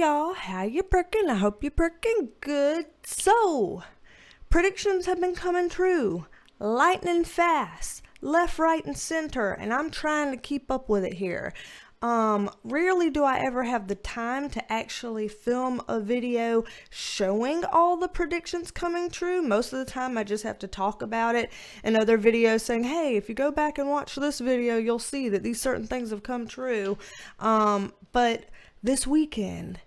y'all, how you perking? I hope you're perking good. So, predictions have been coming true, lightning fast, left, right, and center, and I'm trying to keep up with it here. Rarely do I ever have the time to actually film a video showing all the predictions coming true. Most of the time I just have to talk about it in other videos saying, hey, if you go back and watch this video, you'll see that these certain things have come true. But this weekend,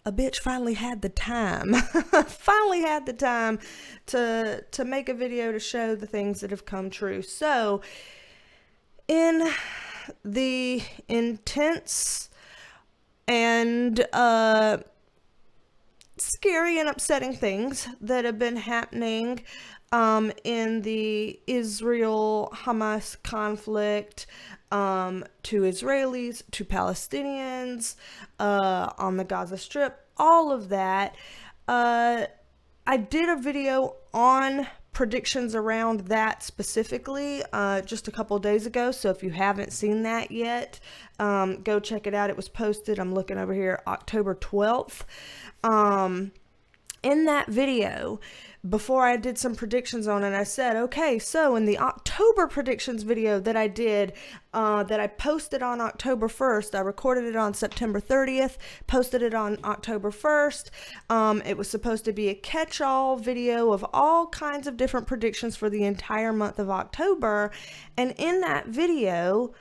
a bitch finally had the time, to make a video to show the things that have come true. So, in the intense and scary and upsetting things that have been happening in the Israel-Hamas conflict, to Israelis, to Palestinians, on the Gaza Strip, all of that. I did a video on predictions around that specifically just a couple days ago, so if you haven't seen that yet, go check it out. It was posted, I'm looking over here, October 12th. In that video, before I did some predictions on it, I said, okay, so in the October predictions video that I did, that I posted on October 1st, I recorded it on September 30th, posted it on October 1st. It was supposed to be a catch-all video of all kinds of different predictions for the entire month of October. And in that video,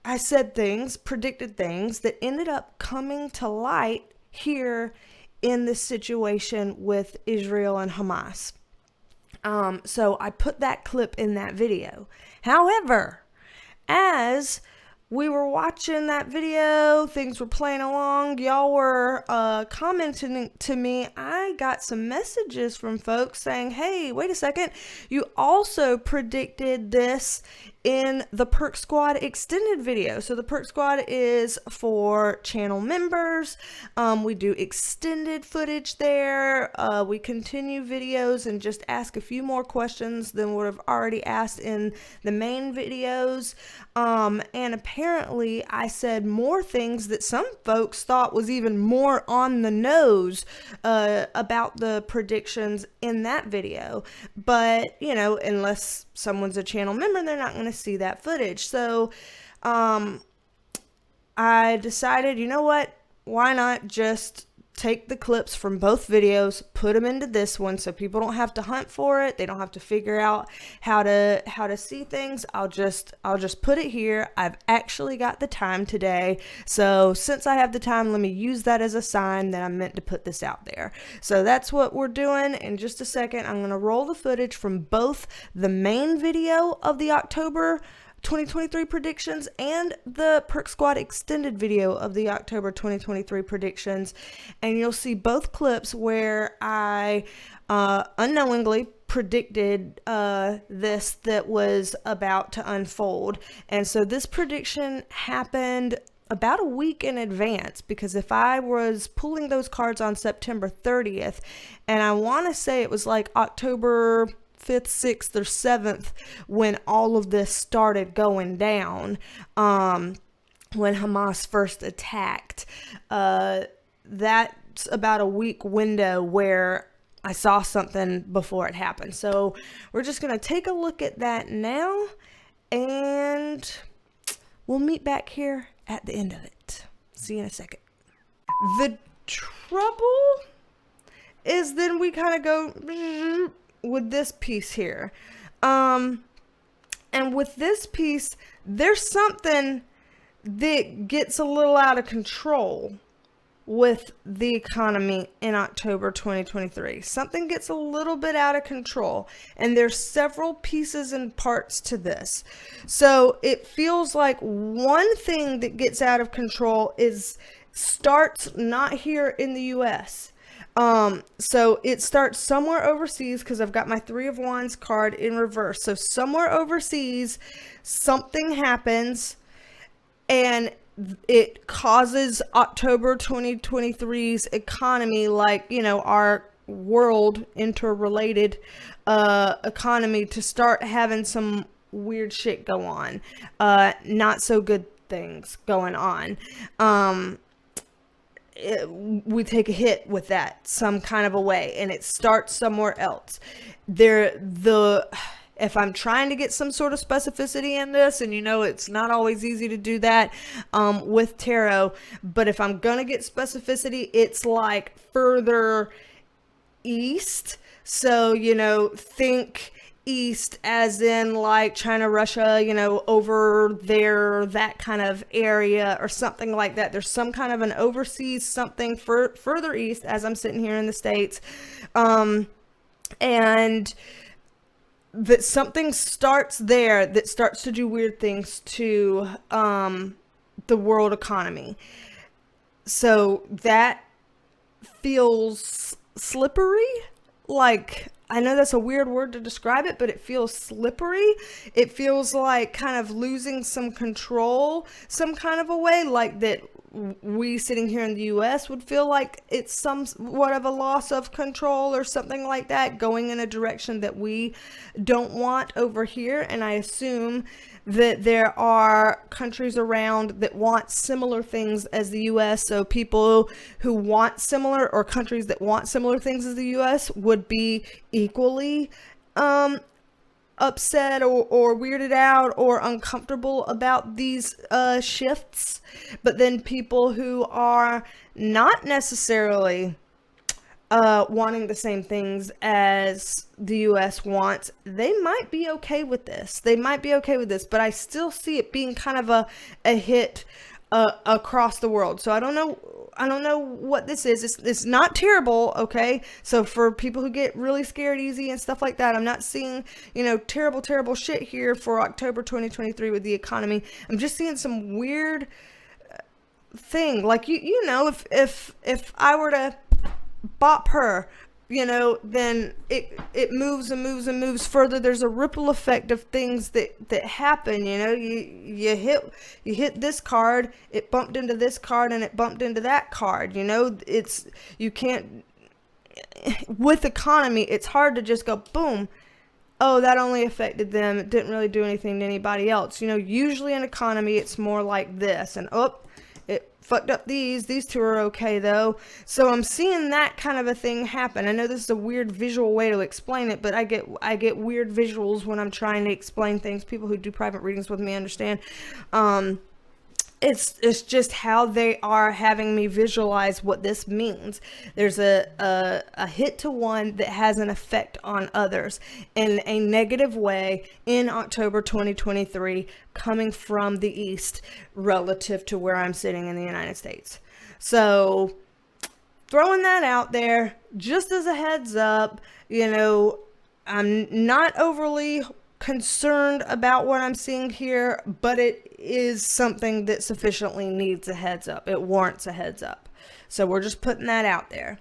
I said things, predicted things that ended up coming to light here in this situation with Israel and Hamas. So I put that clip in that video. However, as we were watching that video, things were playing along, y'all were commenting to me, I got some messages from folks saying, hey, wait a second, you also predicted this in the Perk Squad extended video. So the Perk Squad is for channel members. We do extended footage there. We continue videos and just ask a few more questions than would have already asked in the main videos. And apparently I said more things that some folks thought was even more on the nose about the predictions in that video. But, you know, unless someone's a channel member, they're not going to see that footage. So I decided, you know what, why not just take the clips from both videos, put them into this one so people don't have to hunt for it, they don't have to figure out how to see things. I'll just put it here. I've actually got the time today, so since I have the time, let me use that as a sign that I'm meant to put this out there. So that's what we're doing. In just a second, I'm going to roll the footage from both the main video of the October 2023 predictions and the Perk Squad extended video of the October 2023 predictions, and you'll see both clips where I unknowingly predicted this that was about to unfold. And so this prediction happened about a week in advance, because if I was pulling those cards on September 30th, and I want to say it was like October 5th, 6th, or 7th when all of this started going down, when Hamas first attacked. That's about a week window where I saw something before it happened. So we're just going to take a look at that now, and we'll meet back here at the end of it. See you in a second. The trouble is then we kind of go with this piece here. And with this piece, there's something that gets a little out of control with the economy in October 2023. Something gets a little bit out of control, and there's several pieces and parts to this. So it feels like one thing that gets out of control starts not here in the US. So it starts somewhere overseas, because I've got my Three of Wands card in reverse. So somewhere overseas, something happens and it causes October 2023's economy, like, you know, our world interrelated economy, to start having some weird shit go on. Not so good things going on. we take a hit with that some kind of a way, and it starts somewhere else. If I'm trying to get some sort of specificity in this, and it's not always easy to do that with tarot, but if I'm gonna get specificity, it's like further east. So think east as in like China, Russia, over there, that kind of area or something like that. There's some kind of an overseas something further east as I'm sitting here in the States. And that something starts there that starts to do weird things to the world economy. So that feels slippery. Like, I know that's a weird word to describe it, but it feels slippery. It feels like kind of losing some control, some kind of a way, like that we sitting here in the US would feel like it's somewhat of a loss of control or something like that, going in a direction that we don't want over here. And I assume that there are countries around that want similar things as the US. So people who want similar, or countries that want similar things as the US, would be equally upset or weirded out or uncomfortable about these shifts. But then people who are not necessarily wanting the same things as the US wants, they might be okay with this. But I still see it being kind of a hit across the world. So I don't know what this is. It's not terrible, okay? So for people who get really scared easy and stuff like that, I'm not seeing, terrible shit here for October 2023 with the economy. I'm just seeing some weird thing. Like, if I were to bop her, then it moves and moves and moves further. There's a ripple effect of things that happen. You hit this card, it bumped into this card, and it bumped into that card. You can't, with economy, it's hard to just go boom, oh, that only affected them, it didn't really do anything to anybody else. Usually in economy it's more like this, and it fucked up these two are okay though. So I'm seeing that kind of a thing happen. I know this is a weird visual way to explain it, but I get weird visuals when I'm trying to explain things. People who do private readings with me understand. It's just how they are having me visualize what this means. There's a hit to one that has an effect on others in a negative way in October 2023, coming from the East relative to where I'm sitting in the United States. So throwing that out there just as a heads up. I'm not overly concerned about what I'm seeing here, but it is something that sufficiently needs a heads up. It warrants a heads up. So we're just putting that out there.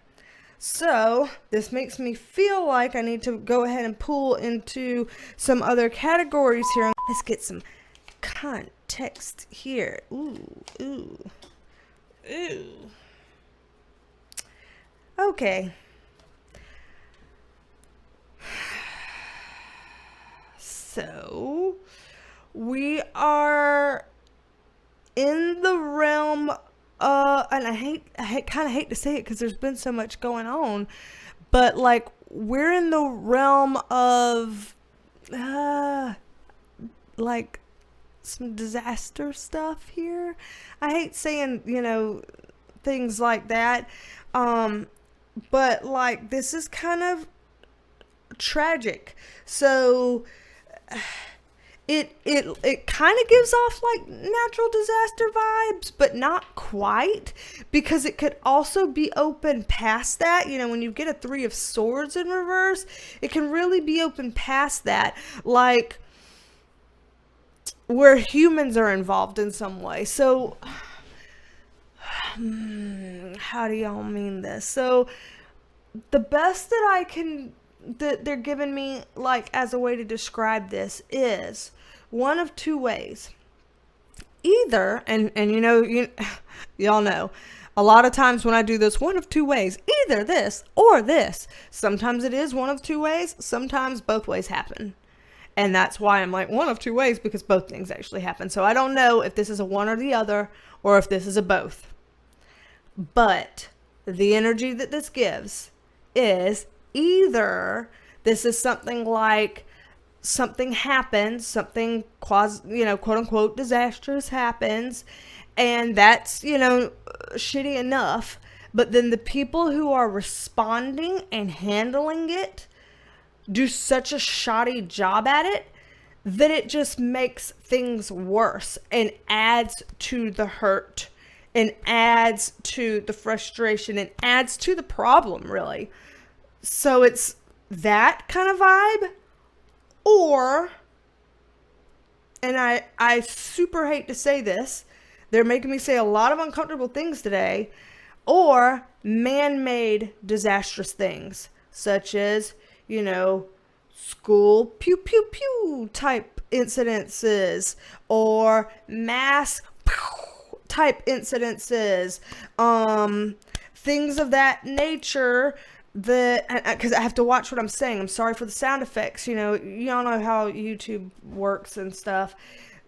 So this makes me feel like I need to go ahead and pull into some other categories here. Let's get some context here. Ooh. Okay. So we are in the realm, and I kind of hate to say it because there's been so much going on, but like we're in the realm of like some disaster stuff here. I hate saying, things like that, but like this is kind of tragic. So it kind of gives off like natural disaster vibes, but not quite, because it could also be open past that. When you get a 3 of Swords in reverse, it can really be open past that, like where humans are involved in some way. So how do y'all mean this? So the best that they're giving me like as a way to describe this is one of two ways. Either, and y'all know, a lot of times when I do this, one of two ways, either this or this. Sometimes it is one of two ways, sometimes both ways happen. And that's why I'm like one of two ways, because both things actually happen. So I don't know if this is a one or the other, or if this is a both. But the energy that this gives is either this is something like something happens, something quote unquote disastrous happens, and that's, shitty enough. But then the people who are responding and handling it do such a shoddy job at it that it just makes things worse and adds to the hurt and adds to the frustration and adds to the problem, really. So it's that kind of vibe. Or, and I super hate to say this, they're making me say a lot of uncomfortable things today, or man-made disastrous things, such as, school pew pew pew type incidences, or mass type incidences, things of that nature. Because I have to watch what I'm saying. I'm sorry for the sound effects. Y'all know how YouTube works and stuff.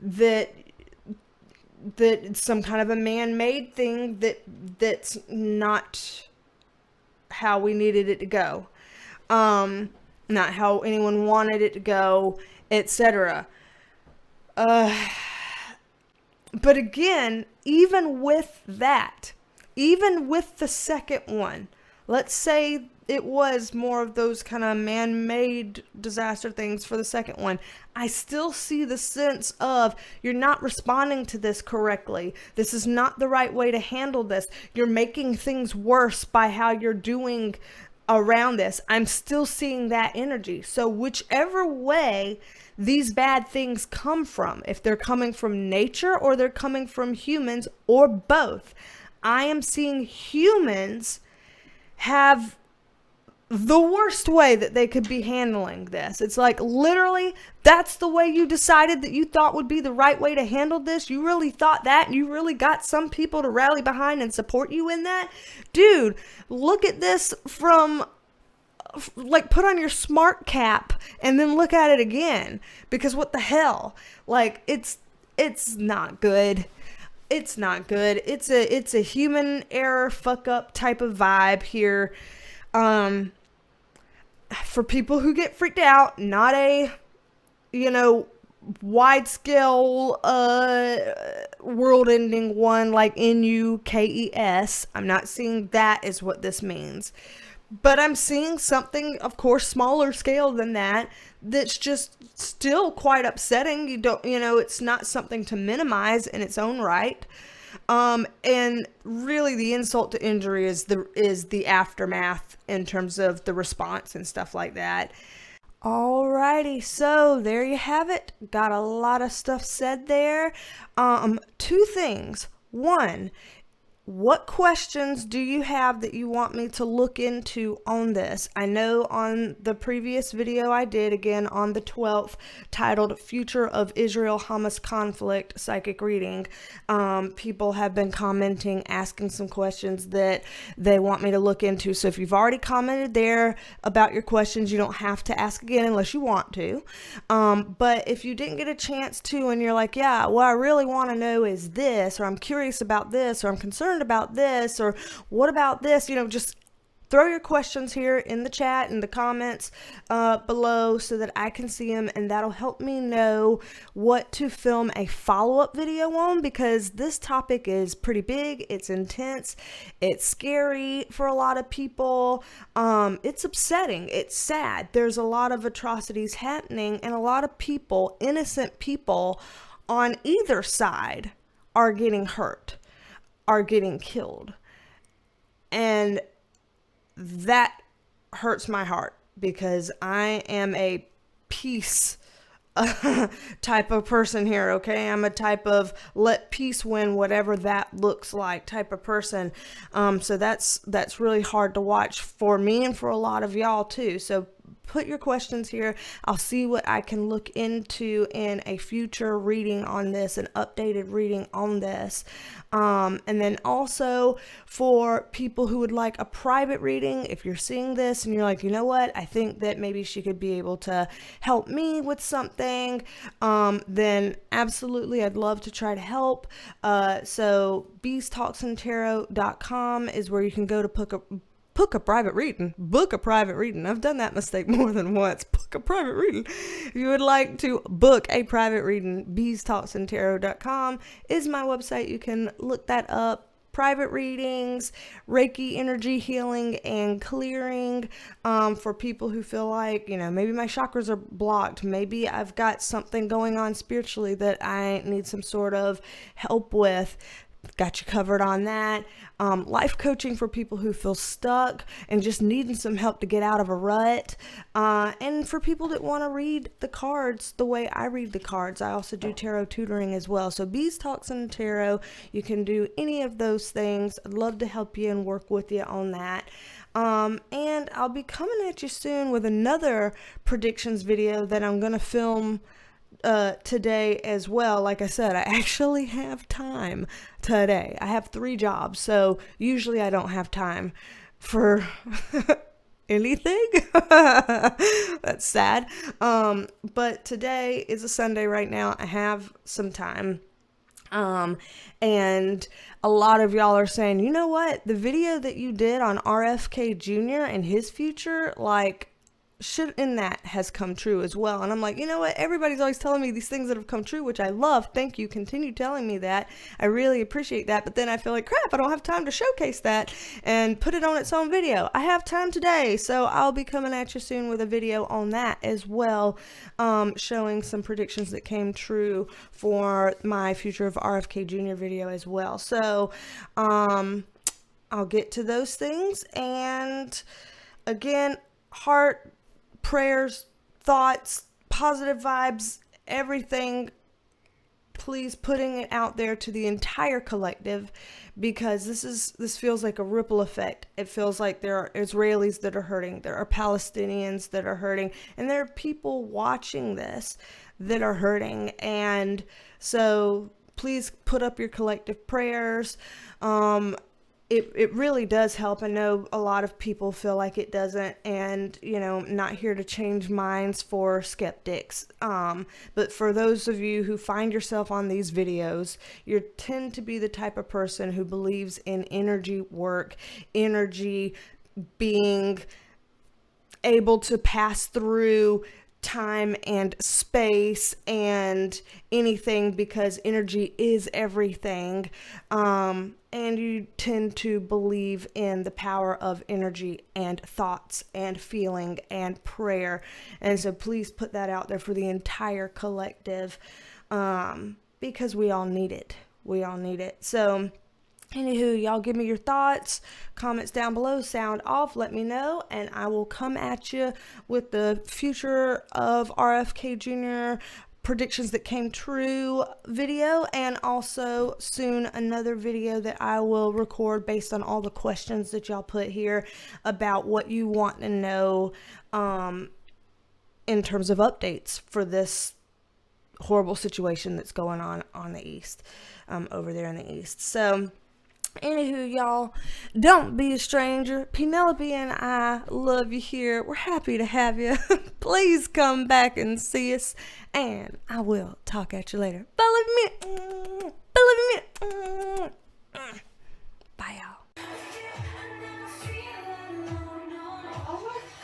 That it's some kind of a man-made thing that's not how we needed it to go. Not how anyone wanted it to go, etc. But again, even with that, even with the second one, let's say it was more of those kind of man-made disaster things for the second one, I still see the sense of you're not responding to this correctly. This is not the right way to handle this. You're making things worse by how you're doing around this. I'm still seeing that energy. So whichever way these bad things come from, if they're coming from nature or they're coming from humans or both, I am seeing humans have the worst way that they could be handling this. It's like, literally, that's the way you decided that you thought would be the right way to handle this? You really thought that? And you really got some people to rally behind and support you in that? Dude, look at this from, like, put on your smart cap and then look at it again. Because what the hell? Like, it's not good. It's not good. It's a human error fuck up type of vibe here. For people who get freaked out, not a, wide scale, world ending one like NUKES. I'm not seeing that is what this means. But I'm seeing something, of course, smaller scale than that, that's just still quite upsetting. It's not something to minimize in its own right. And really the insult to injury is the aftermath in terms of the response and stuff like that. Alrighty, so there you have it. Got a lot of stuff said there. Two things. One, what questions do you have that you want me to look into on this? I know on the previous video I did, again on the 12th, titled Future of Israel-Hamas Conflict Psychic Reading, people have been commenting, asking some questions that they want me to look into. So if you've already commented there about your questions, you don't have to ask again unless you want to. But if you didn't get a chance to and you're like, yeah, what I really want to know is this, or I'm curious about this, or I'm concerned about this, or what about this, just throw your questions here in the chat, in the comments below, so that I can see them, and that'll help me know what to film a follow-up video on, because this topic is pretty big, it's intense, it's scary for a lot of people, it's upsetting, it's sad, there's a lot of atrocities happening, and a lot of people, innocent people on either side, are getting hurt, are getting killed. And that hurts my heart, because I am a peace type of person here, okay? I'm a type of let peace win, whatever that looks like type of person. So that's really hard to watch for me and for a lot of y'all too. So put your questions here. I'll see what I can look into in a future reading on this, an updated reading on this. And then also for people who would like a private reading, if you're seeing this and you're like, you know what, I think that maybe she could be able to help me with something, then absolutely, I'd love to try to help. So BeasTalksAndTarot.com is where you can go to book a private reading. Book a private reading. I've done that mistake more than once. Book a private reading. If you would like to book a private reading, BeasTalksAndTarot.com is my website. You can look that up. Private readings, Reiki Energy Healing and Clearing, for people who feel like, you know, maybe my chakras are blocked. Maybe I've got something going on spiritually that I need some sort of help with. Got you covered on that. Life coaching for people who feel stuck and just needing some help to get out of a rut. And for people that want to read the cards the way I read the cards. I also do tarot tutoring as well. So Bees Talks and Tarot, you can do any of those things. I'd love to help you and work with you on that. And I'll be coming at you soon with another predictions video that I'm going to film today as well. Like I said, I actually have time today. I have 3 jobs, so usually I don't have time for anything. That's sad. But today is a Sunday right now. I have some time. And a lot of y'all are saying, you know what? The video that you did on RFK Jr. and his future, like, shit in that has come true as well. And I'm like, you know what? Everybody's always telling me these things that have come true, which I love. Thank you. Continue telling me that. I really appreciate that. But then I feel like, crap, I don't have time to showcase that and put it on its own video. I have time today, so I'll be coming at you soon with a video on that as well, showing some predictions that came true for my Future of RFK Jr. video as well. So I'll get to those things. And again, heart, prayers, thoughts, positive vibes, everything, please putting it out there to the entire collective, because this feels like a ripple effect. It feels like there are Israelis that are hurting, there are Palestinians that are hurting, and there are people watching this that are hurting. And so please put up your collective prayers. It really does help. I know a lot of people feel like it doesn't, and, you know, not here to change minds for skeptics. But for those of you who find yourself on these videos, you tend to be the type of person who believes in energy work, energy being able to pass through time and space and anything, because energy is everything. And you tend to believe in the power of energy and thoughts and feeling and prayer. And so please put that out there for the entire collective, because we all need it. We all need it. So anywho, y'all give me your thoughts, comments down below, sound off, let me know, and I will come at you with the Future of RFK Jr. predictions that came true video, and also soon another video that I will record based on all the questions that y'all put here about what you want to know in terms of updates for this horrible situation that's going on the East, over there in the East. So anywho, y'all, don't be a stranger. Penelope and I love you here. We're happy to have you. Please come back and see us, and I will talk at you later. Bye, bye, y'all.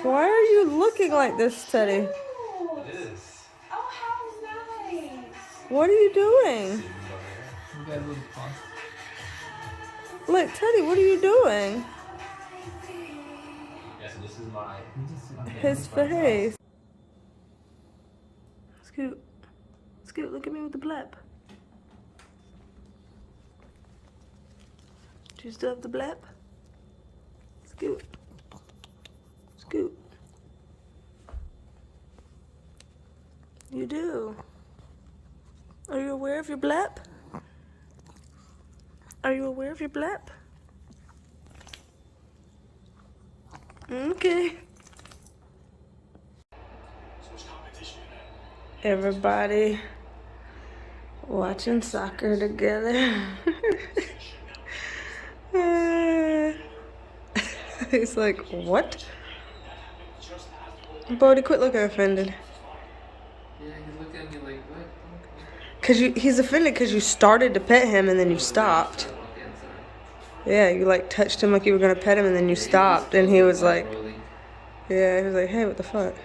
Why are you looking like this, Teddy? It is. Oh, how nice. What are you doing? We got a little pause. Look, Teddy, what are you doing? Yeah, so this is my... His face. Scoot. Scoot, look at me with the blep. Do you still have the blep? Scoot. Scoot. You do. Are you aware of your blep? Are you aware of your blep? Okay. Everybody watching soccer together. He's like, what? Bodie, quit looking offended. Yeah, he's looking at me like, what? He's offended because you started to pet him and then you stopped. Okay, I'm sorry. Yeah, you like touched him like you were gonna pet him and then you stopped and he was like, Rolling. yeah, he was like, hey, what the fuck?